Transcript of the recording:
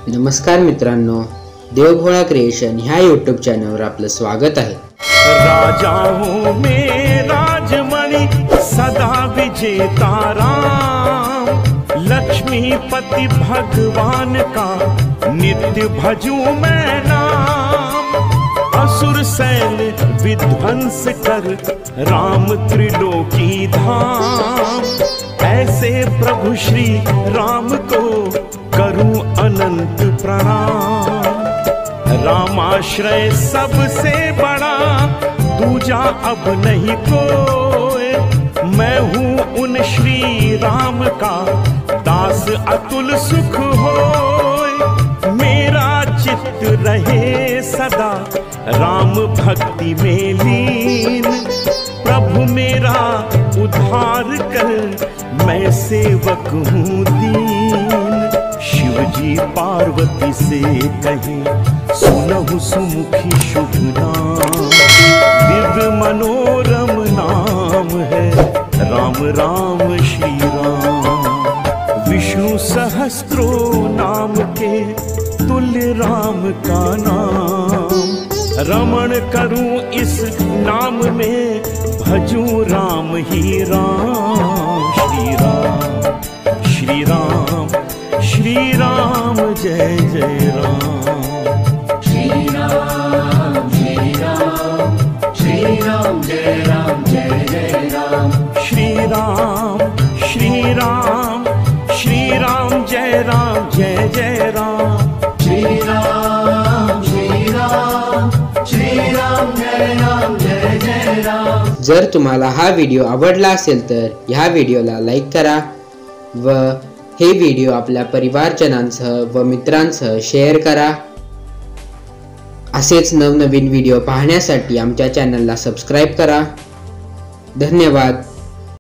नमस्कार मित्रांनो, देवभोळा क्रिएशन ह्या यूट्यूब चॅनलवर आपलं स्वागत आहे। राजाओं में राजमणि सदा विजेता राम, लक्ष्मीपति भगवान का नित्य भजूं मैं नाम। असुर सैन विध्वंस कर राम त्रिलोकी धाम, ऐसे प्रभु श्री राम को करूं अनंत प्रणाम। रामाश्रय सबसे बड़ा दूजा अब नहीं कोई, मैं हूँ उन श्री राम का दास अतुल सुख होए। मेरा चित्त रहे सदा राम भक्ति में लीन, प्रभु मेरा उद्धार कर मैं सेवक हूँ दीन। शिवजी पार्वती से कहे सुनहु सुमुखी शुभ नाम, दिव्य मनोरम नाम है राम राम श्री राम। विष्णु सहस्त्रो नाम के तुल्य राम का नाम, रमण करूं इस नाम में भजूं राम ही राम। श्री राम श्री राम श्री राम जय जय राम। श्री राम श्री राम श्री राम जय राम जय जय राम। श्री राम श्री राम श्री राम जय राम जय जय राम। श्री राम श्री राम श्री राम जय राम जय जय राम। जर तुम्हाला हा व्हिडिओ आवडला असेल तर ह्या व्हिडिओला लाईक करा व हे व्हिडिओ आपल्या परिवारजनांसह व मित्रांसह शेअर करा। असेच नवनवीन व्हिडिओ पाहण्यासाठी आमच्या चॅनलला सबस्क्राइब करा। धन्यवाद।